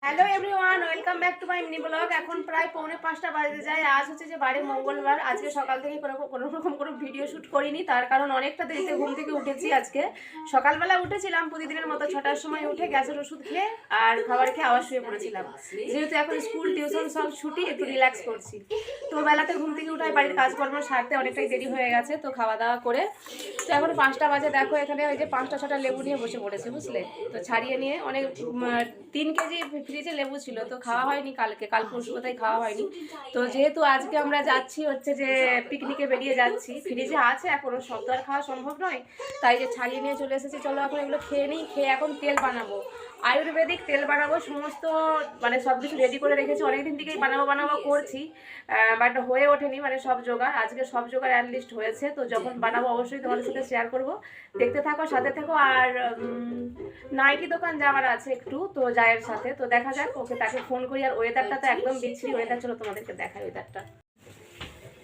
Hello everyone, welcome back to my mini blog. এখন প্রায় 4:45 বাজতে যায়। আজ হচ্ছে যে বারে মঙ্গলবার। আজকে সকাল থেকে কোনো রকম কোনো ভিডিও শ্যুট করিনি, তার কারণ অনেকটা দেরিতে ঘুম থেকে উঠেছি। আজকে সকালবেলা উঠেছিলাম প্রতিদিনের মতো 6টার সময় উঠে গ্যাসের ওষুধ খেয়ে আর খাবার খেয়ে আবার শুয়ে পড়েছিলাম। যেহেতু এখন স্কুল টিউশন সব ছুটি, একটু রিল্যাক্স করছি। তো বেলাতে ঘুম থেকে উঠায় বাড়ির কাজকর্ম সারতে অনেকটাই দেরি হয়ে গেছে। তো খাওয়া দাওয়া করে তো এখন 5টা বাজে। দেখো এখানে ওই যে 5টা 6টা লেবু নিয়ে বসে পড়েছে, বুঝলে? তো ছাড়িয়ে নিয়ে অনেক 3 কেজি ফ্রিজে লেবু ছিল, তো খাওয়া হয়নি কাল পরশু কোথায় খাওয়া হয়নি। তো যেহেতু আজকে আমরা যাচ্ছি হচ্ছে যে পিকনিকে বেরিয়ে যাচ্ছি, ফ্রিজে আছে এখনো, সব তো আর খাওয়া সম্ভব নয়, তাই যে ছাড়িয়ে নিয়ে চলে এসেছি। চলো এখন এগুলো খেয়ে নিই, খেয়ে এখন তেল বানাবো, আয়ুর্বেদিক তেল বানাবো। সমস্ত মানে সব কিছু রেডি করে রেখেছি, অনেকদিন থেকেই বানাবো করছি, বাট হয়ে ওঠেনি, মানে সব জোগাড়। আজকে সব জোগাড় অ্যাটলিস্ট হয়েছে, তো যখন বানাবো অবশ্যই তোমাদের সাথে শেয়ার করব। দেখতে থাকো, সাথে থেকো। আর নাইটি দোকান যাওয়ার আছে একটু, তো জায়ের সাথে, তো দেখা যাক, ওকে তাকে ফোন করি। আর ওয়েদারটা তো একদম বিচ্ছিরি ওয়েদার, চলো তোমাদেরকে দেখাই ওয়েদারটা।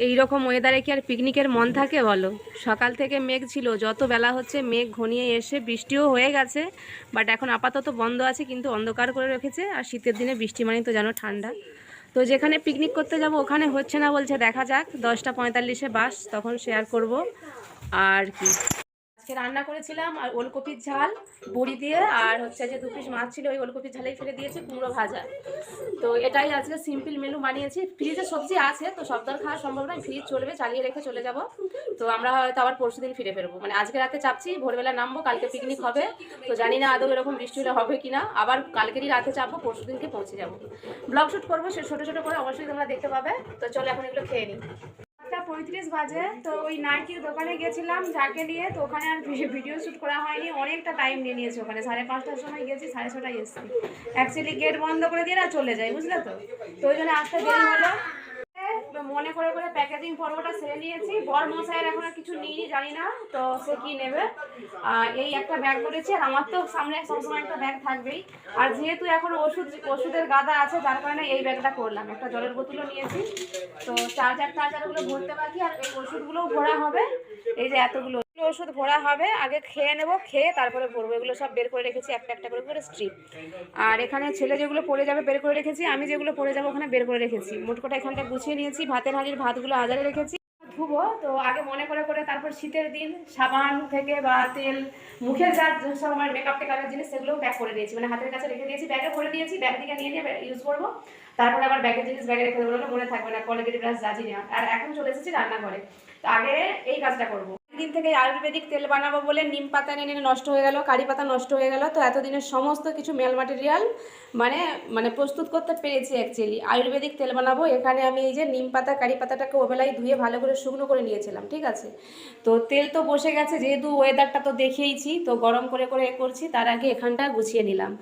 এইরকম ওয়েদারে কি আর পিকনিকের মন থাকে বলো? সকাল থেকে মেঘ ছিল, যত বেলা হচ্ছে মেঘ ঘনিয়ে এসে বৃষ্টিও হয়ে গেছে, বাট এখন আপাতত বন্ধ আছে, কিন্তু অন্ধকার করে রেখেছে। আর শীতের দিনে বৃষ্টি মানে তো জানো ঠান্ডা। তো যেখানে পিকনিক করতে যাব ওখানে হচ্ছে না বলছে, দেখা যাক 10টা 45-এ বাস, তখন শেয়ার করব। আর কি আজকে রান্না করেছিলাম আর ওলকপির ঝাল বড়ি দিয়ে, আর হচ্ছে যে 2 পিস মাছ ছিল, ওই ওলকপির ঝালেই ফেলে দিয়েছি, কুমড়ো ভাজা। তো এটাই আজকে সিম্পল মেনু বানিয়েছি। ফ্রিজে সবজি আছে, তো সব দর খাওয়া সম্ভব নয়, ফ্রিজ চলবে, চালিয়ে রেখে চলে যাব। তো আমরা হয়তো আবার পরশুদিন ফিরে ফেরবো, মানে আজকে রাতে চাপছি, ভোরবেলা নামবো, কালকে পিকনিক হবে। তো জানি না আদৌ এরকম বৃষ্টি হলে হবে কিনা, আবার কালকেরই রাতে চাপবো, পরশুদিনকে পৌঁছে যাবো। ব্লগ শ্যুট করবো, সে ছোটো ছোটো করে, অবশ্যই তোমরা দেখতে পাবে। তো চলো এখন এগুলো খেয়ে নিই। 35 বাজে, তো ওই নাইটির দোকানে গেছিলাম যাকে নিয়ে, তো ওখানে আর ভিডিও শ্যুট করা হয়নি, অনেকটা টাইম নিয়ে নিয়েছে ওখানে। 5:30টার সময় গেছি, 6:30টায় এসেছি। অ্যাকচুয়ালি গেট বন্ধ করে দিয়ে না চলে যায়, বুঝলে তো, তো ওই জন্য আসতে দেরি হলো। মনে করে করে প্যাকেজিং পর্বটা সেরে নিয়েছি। বর মশাইয়ের এখন আর কিছু নিইনি, জানি না তো সে কি নেবে। এই একটা ব্যাগ করেছি, আর আমার তো সামনে সবসময় একটা ব্যাগ থাকবেই। আর যেহেতু এখন ওষুধের গাদা আছে, যার কারণে এই ব্যাগটা করলাম। একটা জলের বোতলও নিয়েছি, তো চার্জারগুলো ভরতে বাকি, আর এই ওষুধগুলোও ভরা হবে। এই যে এতগুলো ওষুধ ভরা হবে, আগে খেয়ে নেবো, খেয়ে তারপরে ভরবো। এগুলো সব বের করে রেখেছি একটা একটা করে করে স্ট্রিপ। আর এখানে ছেলে যেগুলো পড়ে যাবে বের করে রেখেছি, আমি যেগুলো পড়ে যাবো ওখানে বের করে রেখেছি। মোটকোটা এখানটা গুছিয়ে নিয়েছি, ভাতের হাঁড়ির ভাতগুলো আজারে রেখেছি, ধুবো। তো আগে মনে করে করে তারপর শীতের দিন সাবান থেকে বা তেল, মুখের যা সব আমার মেকআপ টেকআপের জিনিস, সেগুলোও প্যাক করে দিয়েছি, মানে হাতের কাছে রেখে দিয়েছি, ব্যাগে ভরে দিয়েছি। ব্যাগ থেকে নিয়ে নিয়ে ইউজ করবো, তারপরে আবার ব্যাগের জিনিস ব্যাগে রেখে দেবো, মনে থাকবে না, কলেগের ব্রাশ জাজি নেওয়া। আর এখন চলে এসেছি রান্নাঘরে, তো আগে এই কাজটা করবো। দিন থেকে আয়ুর্বেদিক তেল বানাবো বলে নিম পাতা এনে নষ্ট হয়ে গেল, কারি পাতা নষ্ট হয়ে গেল। তো এতদিনের সমস্ত কিছু মেল ম্যাটেরিয়াল মানে মানে প্রস্তুত করতে পেরেছি। অ্যাকচুয়ালি আয়ুর্বেদিক তেল বানাবো। এখানে আমি এই যে নিম পাতা কারি পাতাটাকে ওবেলায় ধুয়ে ভালো করে শুকনো করে নিয়েছিলাম, ঠিক আছে? তো তেল তো বসে গেছে, যেহেতু ওয়েদারটা তো দেখেইছি, তো গরম করে করে করছি। তার আগে এখানটা গুছিয়ে নিলাম,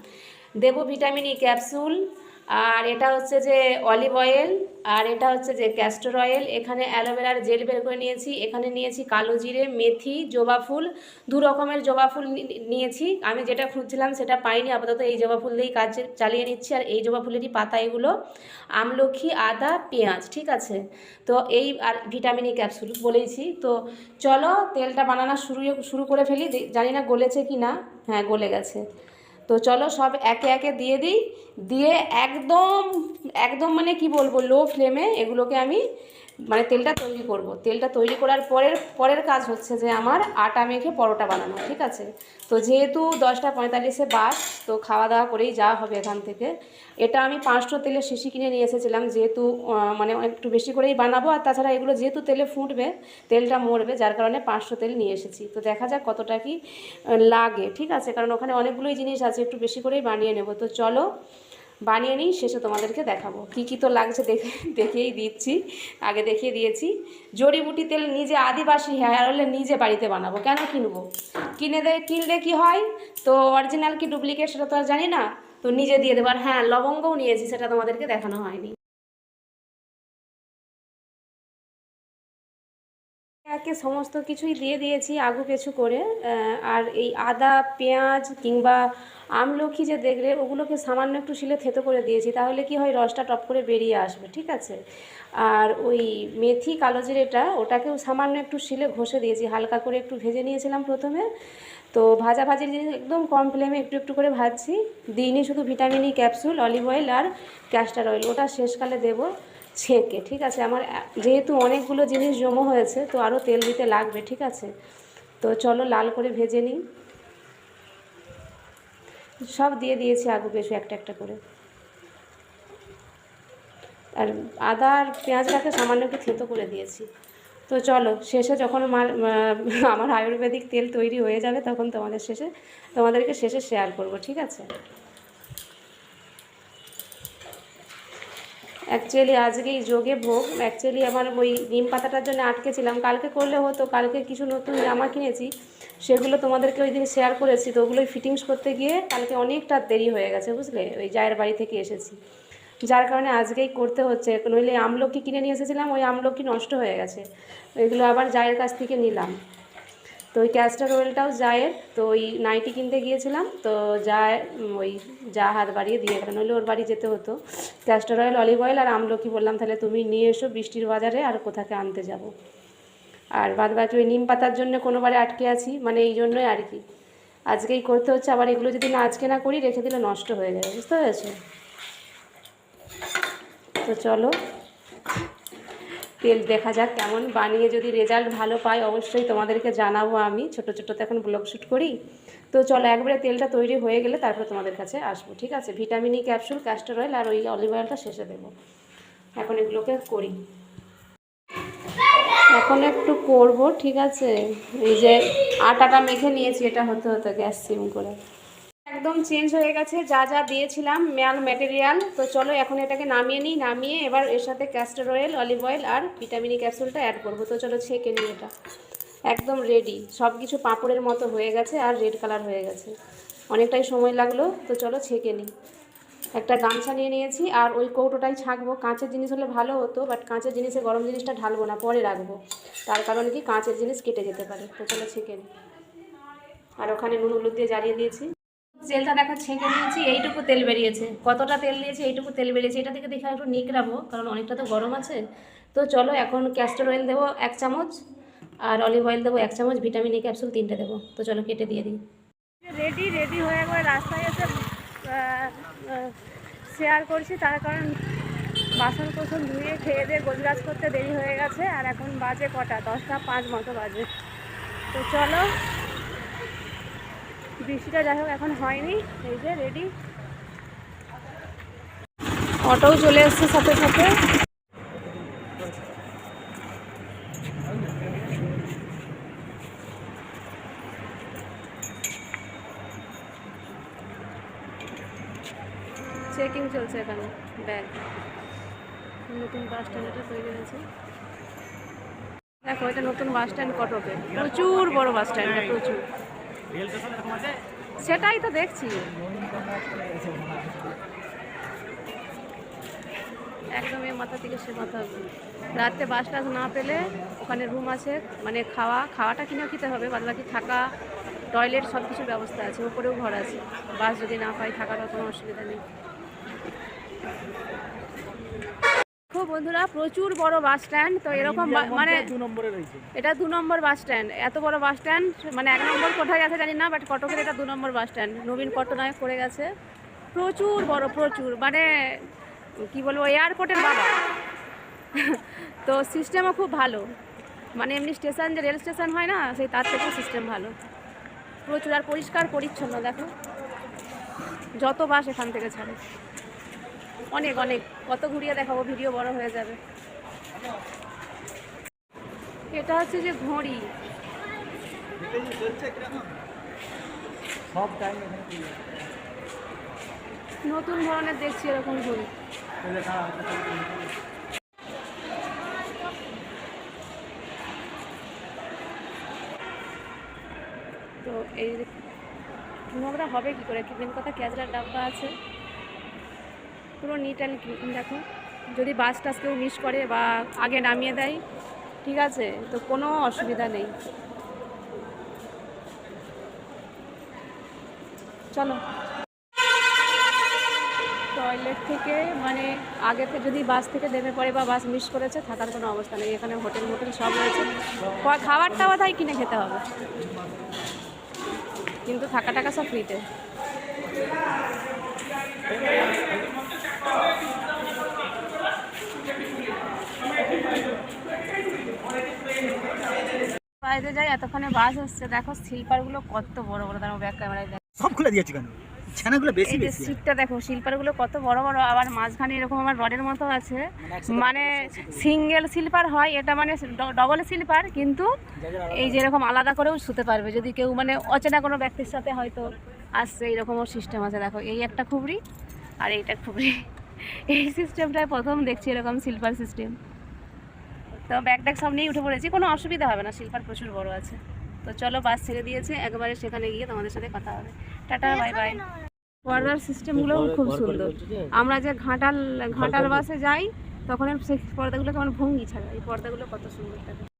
দেবো ভিটামিন ই ক্যাপসুল, আর এটা হচ্ছে যে অলিভ অয়েল, আর এটা হচ্ছে যে ক্যাস্টর অয়েল। এখানে অ্যালোভেরার জেল বের করে নিয়েছি, এখানে নিয়েছি কালো জিরে, মেথি, জবা ফুল, 2 রকমের জবা ফুল নিয়েছি। আমি যেটা খুঁজছিলাম সেটা পাইনি, আপাতত এই জবা ফুল দিয়েই কাজ চালিয়ে নিচ্ছি। আর এই জবা ফুলেরই পাতা এগুলো, আমলকি, আদা, পেঁয়াজ, ঠিক আছে? তো এই আর ভিটামিন ই ক্যাপসুল বলেইছি। তো চলো তেলটা বানানো শুরু করে ফেলি। জানি না গলেছে কি না, হ্যাঁ গলে গেছে। তো চলো সব একে একে দিয়ে দিই, দিয়ে একদম একদম মানে কি বলবো, লো ফ্লেমে এগুলোকে আমি মানে তেলটা তৈরি করব। তেলটা তৈরি করার পরের কাজ হচ্ছে যে আমার আটা মেখে পরোটা বানানো, ঠিক আছে? তো যেহেতু 10টা 45-এ বাস, তো খাওয়া দাওয়া করেই যাওয়া হবে এখান থেকে। এটা আমি 500 তেলের শিশি কিনে নিয়ে এসেছিলাম, যেহেতু মানে একটু বেশি করেই বানাবো। আর তাছাড়া এগুলো যেহেতু তেলে ফুটবে, তেলটা মরবে, যার কারণে 500 তেল নিয়ে এসেছি। তো দেখা যাক কতটা কি লাগে, ঠিক আছে? কারণ ওখানে অনেকগুলোই জিনিস আছে, একটু বেশি করেই বানিয়ে নেব। তো চলো বানিয়ে নিই, শেষে তোমাদেরকে দেখাবো কী কী তো লাগছে। দেখিয়েই দিচ্ছি, আগে দেখিয়ে দিয়েছি। জড়িবুটি তেল নিজে আদিবাসী হেয়ার অয়েলে নিজে বাড়িতে বানাবো, কেন কিনবো? কিনলে কি হয়, তো অরিজিনাল কি ডুপ্লিকেট সেটা তো আর জানি না, তো নিজে দিয়ে দেবো। আর হ্যাঁ, লবঙ্গও নিয়েছি, সেটা তোমাদেরকে দেখানো হয়নি। একে সমস্ত কিছুই দিয়ে দিয়েছি আগু পেছু করে। আর এই আদা, পেঁয়াজ কিংবা আমলকি যে দেখলে, ওগুলোকে সামান্য একটু শিলে থেতো করে দিয়েছি, তাহলে কি হয়, রসটা টপ করে বেরিয়ে আসবে, ঠিক আছে? আর ওই মেথি, কালো জিরেটা, ওটাকেও সামান্য একটু শিলে ঘষে দিয়েছি, হালকা করে একটু ভেজে নিয়েছিলাম প্রথমে। তো ভাজাভাজির জিনিস একদম কম ফ্লেমে একটু একটু করে ভাজছি। দিইনি শুধু vitamin E capsule, olive oil আর ক্যাস্টার অয়েল, ওটা শেষকালে দেবো ছেঁকে। ঠিক আছে, আমার যেহেতু অনেকগুলো জিনিস জমা হয়েছে তো আরও তেল দিতে লাগবে। ঠিক আছে, তো চলো লাল করে ভেজে নিই। সব দিয়ে দিয়েছি আলু পেঁয়াজ একটা একটা করে, আর আদা আর পেঁয়াজটাকে সামান্য একটু থেতো করে দিয়েছি। তো চলো শেষে যখন আমার আয়ুর্বেদিক তেল তৈরি হয়ে যাবে তখন তোমাদেরকে শেষে শেয়ার করব। ঠিক আছে, অ্যাকচুয়ালি আজকেই যোগে ভোগ। অ্যাকচুয়ালি আমার ওই নিম পাতাটার জন্য আটকেছিলাম, কালকে করলে হতো। কালকে কিছু নতুন জামা কিনেছি, সেগুলো তোমাদেরকে ওই দিন শেয়ার করেছি। তো ওগুলোই ফিটিংস করতে গিয়ে কালকে অনেকটা দেরি হয়ে গেছে, বুঝলে, ওই জায়ের বাড়ি থেকে এসেছি, যার কারণে আজকেই করতে হচ্ছে। নইলে আমলকি কিনে নিয়ে এসেছিলাম, ওই আমলকি নষ্ট হয়ে গেছে, ওইগুলো আবার জায়ের কাছ থেকে নিলাম। তো ওই ক্যাস্টার অয়েলটাও জায়ের, তো ওই নাইটি কিনতে গিয়েছিলাম, তো ওই হাত বাড়িয়ে দিয়ে গেল, নইলে ওর বাড়ি যেতে হতো। ক্যাস্টার অয়েল, অলিভ অয়েল আর আমলকি বললাম তাহলে তুমি নিয়ে এসো বৃষ্টির বাজারে, আর কোথাকে আনতে যাব। আর বাদ বাকি ওই নিম পাতার জন্য কোনোবারে আটকে আছি, মানে এই জন্যই আর কি আজকেই করতে হচ্ছে। আবার এগুলো যদি না আজকে না করি রেখে দিলে নষ্ট হয়ে যাবে, বুঝতে পেরেছো? তো চলো তেল দেখা যাক কেমন বানিয়ে, যদি রেজাল্ট ভালো পাই অবশ্যই তোমাদেরকে জানাবো। আমি ছোটো ছোটো তো এখন ব্লগ শ্যুট করি। তো চলো একবারে তেলটা তৈরি হয়ে গেলে তারপর তোমাদের কাছে আসবো। ঠিক আছে, vitamin E capsule, castor oil আর ওই অলিভ অয়েলটা শেষে দেবো। এখন এগুলোকে করি, এখন একটু করব। ঠিক আছে, এই যে আটাটা মেখে নিয়েছি, এটা হতে হতে গ্যাস সিম করে একদম চেঞ্জ হয়ে গেছে যা যা দিয়েছিলাম ম্যাটেরিয়াল। তো চলো এখন এটাকে নামিয়ে নিই, নামিয়ে এবার এর সাথে ক্যাস্টর অয়েল, অলিভ অয়েল আর ভিটামিন ই ক্যাপসুলটা অ্যাড করবো। তো চলো ছেঁকে নিই, এটা একদম রেডি, সব কিছু পাঁপড়ের মতো হয়ে গেছে আর রেড কালার হয়ে গেছে, অনেকটাই সময় লাগলো। তো চলো ছেঁকে নিই। একটা গামছা নিয়ে নিয়েছি, আর ওই কৌটোটাই ছাঁকবো। কাঁচের জিনিস হলে ভালো হতো, বাট কাঁচের জিনিসে গরম জিনিসটা ঢালবো না, পরে রাখবো, তার কারণ কি কাঁচের জিনিস কেটে যেতে পারে। তো চলো ছেঁকে নিই। আর ওখানে নুন হলুদ দিয়ে জ্বালিয়ে দিয়েছি। তেলটা দেখো ছেঁকে নিয়েছি, এইটুকু তেল বেরিয়েছে। কতটা তেল দিয়েছে, এইটুকু তেল বেরিয়েছে। এটা থেকে দেখে একটু নিকড়াবো, কারণ অনেকটা তো গরম আছে। তো চলো এখন ক্যাস্টর অয়েল দেবো 1 চামচ, আর অলিভ অয়েল দেবো 1 চামচ, ভিটামিন ই ক্যাপসুল 3টে দেবো। তো চলো কেটে দিয়ে দিই। রেডি হয়ে একবার রাস্তায় এসে শেয়ার করছি, তার কারণ বাসন কোসন ধুয়ে খেয়ে দিয়ে গোছগাছ করতে দেরি হয়ে গেছে। আর এখন বাজে কটা, 10টা 5 মতো বাজে। তো চলো, বৃষ্টিটা যাই হোক এখন হয়নি। এই যে রেডি, অটোও চলে এসছে সাথে সাথে। চেকিং চলছে এখানে ব্যাগ। নতুন বাস স্ট্যান্ড এটা তৈরি হয়েছে, দেখো এটা নতুন বাস স্ট্যান্ড কটকে, প্রচুর বড় বাস স্ট্যান্ড, প্রচুর। সেটাই তো দেখছি, একদম এই মাথা থেকে সে মাথা অবধি। রাত্রে বাস টাস না পেলে ওখানে রুম আছে, মানে খাওয়াটা কিনে খেতে হবে, বাদ বাকি থাকা, টয়লেট সব কিছুর ব্যবস্থা আছে, উপরেও ঘর আছে। বাস যদি না পাই থাকার কোনো অসুবিধা নেই। খুব বন্ধুরা, প্রচুর বড় বাস স্ট্যান্ড। তো এরকম মানে এটা 2 নম্বর বাস স্ট্যান্ড। এত বড় বাস স্ট্যান্ড, মানে 1 নম্বর কোথায় আছে জানি না, বাট কটকের এটা 2 নম্বর বাস স্ট্যান্ড। নবীন পট্টনায়ক করে গেছে, প্রচুর বড়, প্রচুর, মানে কি বলবো, এয়ারপোর্টের বাবা। তো সিস্টেমও খুব ভালো, মানে এমনি স্টেশন যে রেল স্টেশন হয় না, সেই তার থেকে সিস্টেম ভালো, প্রচুর। আর পরিষ্কার পরিচ্ছন্ন, দেখো যত বাস এখান থেকে ছাড়ে, অনেক অনেক, কত ঘুরিয়ে দেখাবো, ভিডিও বড় হয়ে যাবে। এটা হচ্ছে যে ঘড়ি, নতুন ধরনের দেখছি এরকম ঘড়ি। তো এই নোংরা হবে কি করে, মেন কথা ক্যাচরার ডাব্বা আছে, পুরো নিট অ্যান্ড ক্লিন। দেখো যদি বাস টাস কেউ মিস করে বা আগে নামিয়ে দেয়, ঠিক আছে, তো কোনো অসুবিধা নেই। চলো, টয়লেট থেকে মানে আগে থেকে যদি বাস থেকে নেমে পড়ে বা বাস মিস করেছে, থাকার কোনো অবস্থা নেই। এখানে হোটেল সব রয়েছে, খাবার টাওয়া তাই কিনে খেতে হবে। কিন্তু থাকা টাকা সব ফ্রিতে। বাইরে যাই, এতক্ষণে বাস আসছে। দেখো স্লিপারগুলো কত বড় বড়, তার ব্যাক ক্যামেরায় দেখো সব খুলে দিয়েছি কেন, ছানাগুলো বেশি এই যে বেশি। সিটটা দেখো, স্লিপারগুলো কত বড় বড়, আবার মাঝখানে এরকম আমার রডের মতো আছে। মানে সিঙ্গেল স্লিপার হয় এটা, মানে ডবল স্লিপার, কিন্তু এই যে এরকম আলাদা করেও শুতে পারবে যদি কেউ মানে অচেনা কোনো ব্যক্তির সাথে হয়তো আসছে, এইরকমও সিস্টেম আছে। দেখো এই একটা খুবরি আর এইটা খুবরি, এই সিস্টেমটাই প্রথম দেখছি এরকম স্লিপার সিস্টেম। তো ব্যাগ ট্যাগ সব নিয়ে উঠে পড়েছি, কোনো অসুবিধা হবে না, স্লিপার প্রচুর বড় আছে। তো চলো বাস ছেড়ে দিয়েছে, একবারে সেখানে গিয়ে তোমাদের সাথে কথা হবে। Tata, bye bye. পর্দার সিস্টেমগুলোও খুব সুন্দর। আমরা যে ঘাটাল বাসে যাই তখন সেই পর্দাগুলো কেমন ভঙ্গি ছাড়া, এই পর্দাগুলো কত সুন্দর থাকে।